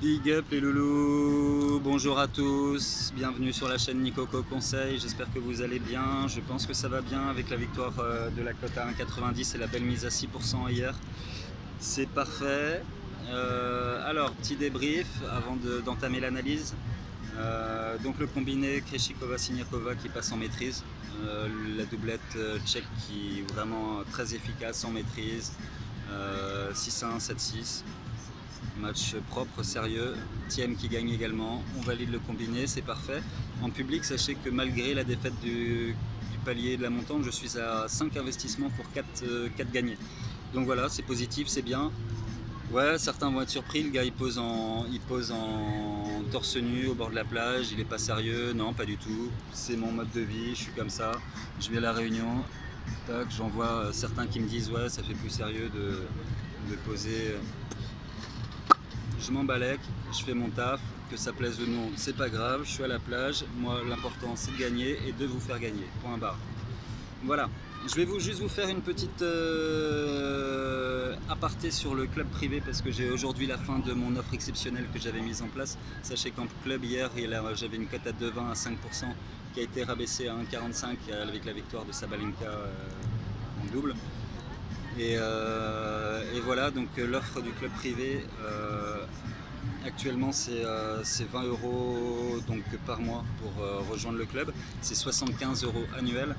Big up les loulous, bonjour à tous, bienvenue sur la chaîne Nicoco Conseil, j'espère que vous allez bien, je pense que ça va bien avec la victoire de la cote à 1,90 et la belle mise à 6% hier, c'est parfait. Alors, petit débrief avant d'entamer l'analyse. Donc le combiné Krejcikova-Siniakova qui passe en maîtrise, la doublette tchèque qui est vraiment très efficace en maîtrise, 6-1, 7-6. Match propre, sérieux, Thiem qui gagne également, on valide le combiné, c'est parfait. En public, sachez que malgré la défaite du palier de la montante, je suis à 5 investissements pour 4 gagnés. Donc voilà, c'est positif, c'est bien. Ouais, certains vont être surpris, le gars il pose en torse nu au bord de la plage, il est pas sérieux, non pas du tout, c'est mon mode de vie, je suis comme ça, je vais à la Réunion, j'en vois certains qui me disent ouais ça fait plus sérieux de poser. Je m'embalèque, je fais mon taf, que ça plaise ou non, c'est pas grave, je suis à la plage, moi l'important c'est de gagner et de vous faire gagner, point barre. Voilà, je vais juste vous faire une petite aparté sur le club privé parce que j'ai aujourd'hui la fin de mon offre exceptionnelle que j'avais mise en place. Sachez qu'en club hier, j'avais une cote à 2,20 à 5% qui a été rabaissée à 1,45 avec la victoire de Sabalenka en double. Et voilà, donc l'offre du club privé actuellement c'est 20 € donc, par mois pour rejoindre le club, c'est 75 € annuel.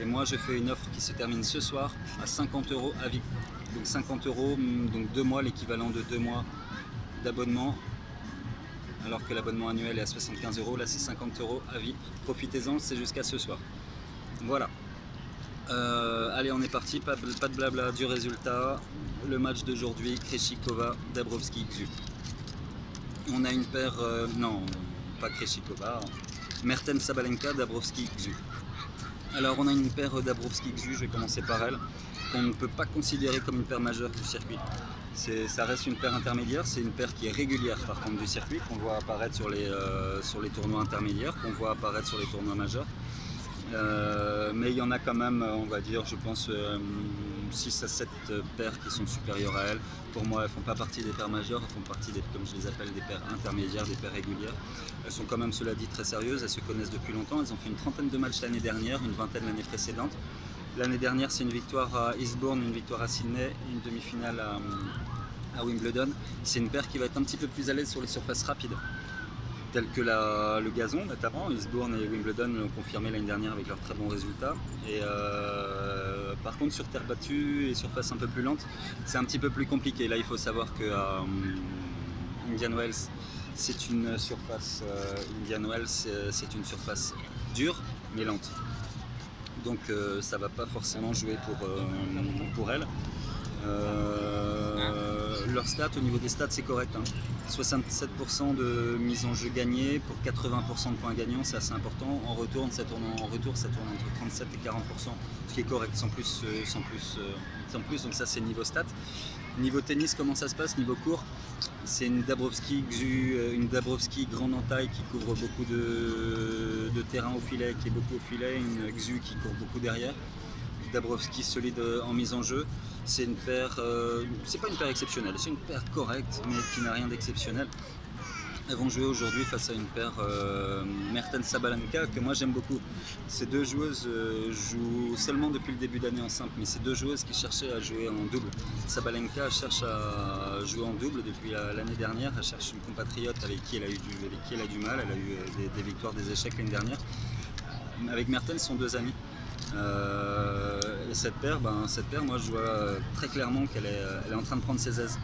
Et moi je fais une offre qui se termine ce soir à 50 € à vie. Donc 50 €, donc 2 mois, l'équivalent de 2 mois d'abonnement. Alors que l'abonnement annuel est à 75 €, là c'est 50 € à vie. Profitez-en, c'est jusqu'à ce soir. Voilà. Allez, on est parti, pas de blabla du résultat. Le match d'aujourd'hui, Krejcikova, Dabrowski, Xu. On a une paire, non, pas Krejcikova, Mertens, Sabalenka, Dabrowski, Xu. Alors on a une paire Dabrowski, Xu, je vais commencer par elle, qu'on ne peut pas considérer comme une paire majeure du circuit. Ça reste une paire intermédiaire, c'est une paire qui est régulière par contre du circuit, qu'on voit apparaître sur les tournois intermédiaires, qu'on voit apparaître sur les tournois majeurs. Mais il y en a quand même, on va dire, je pense 6 à 7 paires qui sont supérieures à elles. Pour moi, elles ne font pas partie des paires majeures, elles font partie, comme je les appelle, des paires intermédiaires, des paires régulières. Elles sont quand même, cela dit, très sérieuses, elles se connaissent depuis longtemps. Elles ont fait une trentaine de matchs l'année dernière, une vingtaine l'année précédente. L'année dernière, c'est une victoire à Eastbourne, une victoire à Sydney, une demi-finale à Wimbledon. C'est une paire qui va être un petit peu plus à l'aise sur les surfaces rapides, tels que le gazon notamment. Eastbourne et Wimbledon l'ont confirmé l'année dernière avec leurs très bons résultats. Et par contre sur terre battue et surface un peu plus lente, c'est un petit peu plus compliqué. Là il faut savoir que Indian Wells c'est une surface dure mais lente. Donc ça va pas forcément jouer pour elle. Leur stat, au niveau des stats, c'est correct. Hein. 67% de mise en jeu gagnée pour 80% de points gagnants, c'est assez important. En retour, ça tourne entre 37 et 40%, ce qui est correct, sans plus. Donc ça, c'est niveau stat. Niveau tennis, comment ça se passe? Niveau court, c'est une Dabrowski grande en taille qui couvre beaucoup de terrain au filet, qui est beaucoup au filet, une Xu qui court beaucoup derrière. Dabrowski solide en mise en jeu. C'est une paire, c'est pas une paire exceptionnelle, c'est une paire correcte mais qui n'a rien d'exceptionnel. Elles vont jouer aujourd'hui face à une paire Mertens Sabalenka que moi j'aime beaucoup. Ces deux joueuses jouent seulement depuis le début d'année en simple, mais ces deux joueuses qui cherchaient à jouer en double. Sabalenka cherche à jouer en double depuis l'année dernière, elle cherche une compatriote avec qui elle a eu du mal, elle a eu des victoires, des échecs l'année dernière. Avec Mertens, sont deux amis. Et cette paire, moi je vois très clairement qu'elle est en train de prendre ses aises.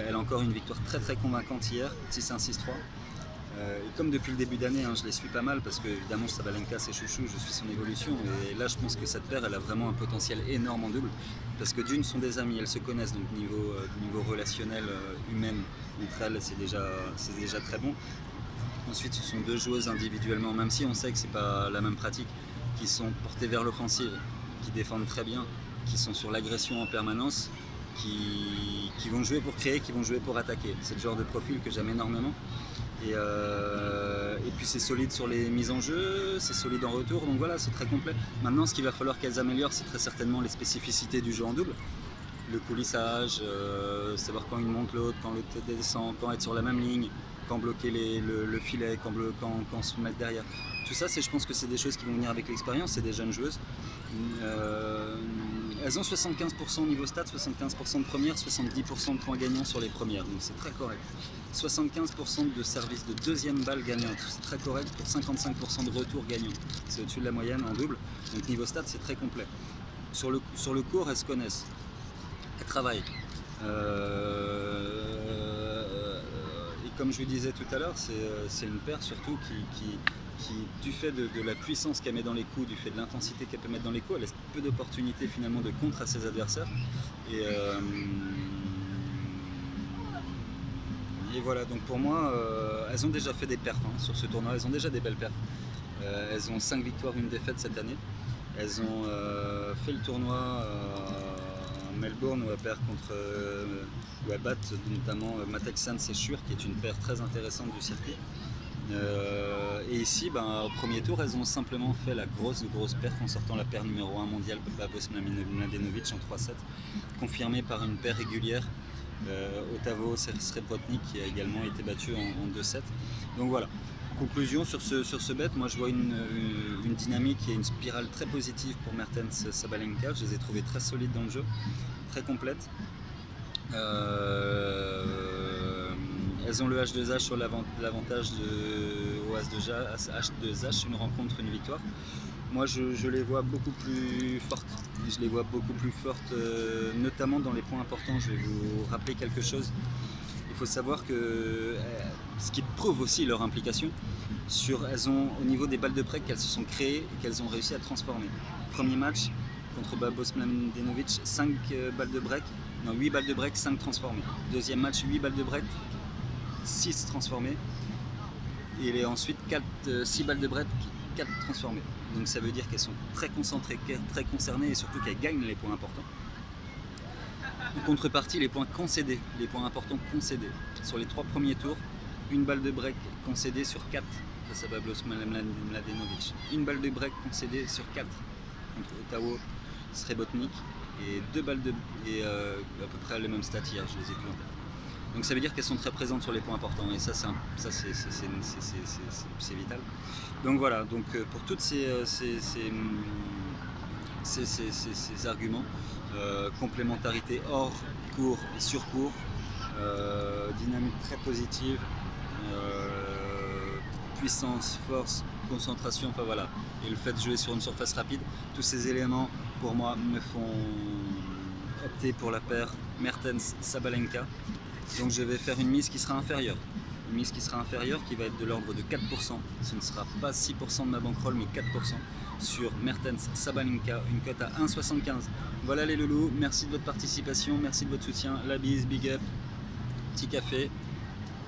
Elle a encore une victoire très convaincante hier, 6-1, 6-3. Et comme depuis le début d'année, hein, je les suis pas mal parce que évidemment Sabalenka c'est chouchou, je suis son évolution. Et là je pense que cette paire elle a vraiment un potentiel énorme en double. Parce que d'une sont des amis, elles se connaissent, donc niveau relationnel, humain, entre elles c'est déjà très bon. Ensuite ce sont deux joueuses individuellement, même si on sait que c'est pas la même pratique, qui sont portés vers l'offensive, qui défendent très bien, qui sont sur l'agression en permanence, qui vont jouer pour créer, qui vont jouer pour attaquer. C'est le genre de profil que j'aime énormément. Et puis c'est solide sur les mises en jeu, c'est solide en retour, donc voilà, c'est très complet. Maintenant, ce qu'il va falloir qu'elles améliorent, c'est très certainement les spécificités du jeu en double. le coulissage, savoir quand une monte l'autre, quand l'autre descend, quand être sur la même ligne, quand bloquer le filet, quand se mettre derrière. Tout ça, je pense que c'est des choses qui vont venir avec l'expérience, c'est des jeunes joueuses. Elles ont 75% niveau stats, 75% de première, 70% de points gagnants sur les premières, donc c'est très correct. 75% de service de deuxième balle gagnante, c'est très correct pour 55% de retour gagnant. C'est au-dessus de la moyenne en double, donc niveau stats c'est très complet. Sur le court, elles se connaissent, elles travaillent. Et comme je vous disais tout à l'heure, c'est une paire surtout qui du fait de la puissance qu'elle met dans les coups, du fait de l'intensité qu'elle peut mettre dans les coups, elle laisse peu d'opportunités finalement de contre à ses adversaires. Et voilà, donc pour moi, elles ont déjà fait des perfs sur ce tournoi, elles ont déjà des belles perfs. Elles ont 5 victoires, 1 défaite cette année. Elles ont fait le tournoi à Melbourne où elles perdent contre, où elles battent notamment Matexan Sechur, qui est une paire très intéressante du circuit. Et ici, au premier tour, elles ont simplement fait la grosse perf en sortant la paire numéro 1 mondiale, Babos Mladenovic en 3-7, confirmée par une paire régulière, Otavo Srebotnik, qui a également été battue en 2-7. Donc voilà. Conclusion sur ce bet, moi je vois une dynamique et une spirale très positive pour Mertens Sabalenka. Je les ai trouvées très solides dans le jeu, très complètes. Elles ont le H2H sur l'avantage au H2H, une rencontre, une victoire. Moi je les vois beaucoup plus fortes. Je les vois beaucoup plus fortes, notamment dans les points importants. Je vais vous rappeler quelque chose. Il faut savoir que ce qui prouve aussi leur implication, elles ont au niveau des balles de break qu'elles se sont créées et qu'elles ont réussi à transformer. Premier match contre Babos Mladenovic, 5 balles de break, non 8 balles de break, 5 transformées. Deuxième match, 8 balles de break, 6 transformées. Et ensuite 6 balles de break, 4 transformées. Donc ça veut dire qu'elles sont très concentrées, très concernées et surtout qu'elles gagnent les points importants. En contrepartie, les points concédés, les points importants concédés. Sur les 3 premiers tours, une balle de break concédée sur 4 face à Babos Mladenovic. Une balle de break concédée sur 4 contre Otavo Srebotnik et 2 balles et à peu près le même stat hier, je les ai plus en tête. Donc ça veut dire qu'elles sont très présentes sur les points importants et ça c'est vital. Donc voilà, donc pour toutes ces arguments, complémentarité hors court et sur court, dynamique très positive, puissance, force, concentration, enfin voilà, et le fait de jouer sur une surface rapide, tous ces éléments pour moi me font opter pour la paire Mertens Sabalenka. Donc je vais faire une mise qui sera inférieure. Une mise qui sera inférieure, qui va être de l'ordre de 4%. Ce ne sera pas 6% de ma bankroll, mais 4% sur Mertens Sabalenka, une cote à 1,75. Voilà les loulous, merci de votre participation, merci de votre soutien. La bise, big up, petit café.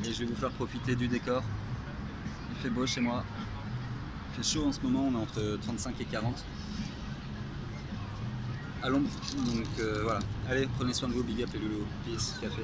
Et je vais vous faire profiter du décor. Il fait beau chez moi. Il fait chaud en ce moment, on est entre 35 et 40. À l'ombre. Donc voilà. Allez, prenez soin de vous, big up les loulous. Peace, café.